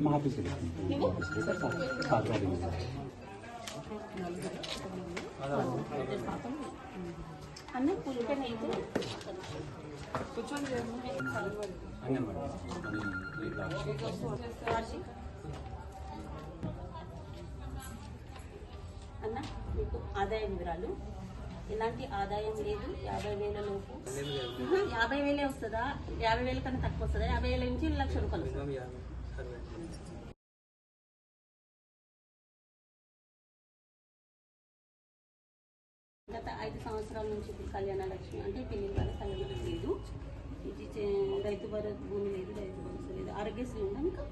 మా ఆఫీస్ అన్నీ పులికనే అయితే అన్న మీకు ఆదాయ వివరాలు. ఎలాంటి ఆదాయం లేదు. 50,000 లోపు 50,000 వస్తుందా? 50,000 కన్నా తక్కువ వస్తుందా? 50,000 నుంచి 1,00,000 రూపాయలు వస్తుంది. గత 5 సంవత్సరాల నుంచి కళ్యాణ లక్ష్మి అంటే పిల్లల వల్ల కళ్యాణ లేదు. ఇది రైతు భరోసా భూమి లేదు, రైతు భరోసా లేదు. ఆరోగ్యశ్రీ ఉందా మీకు?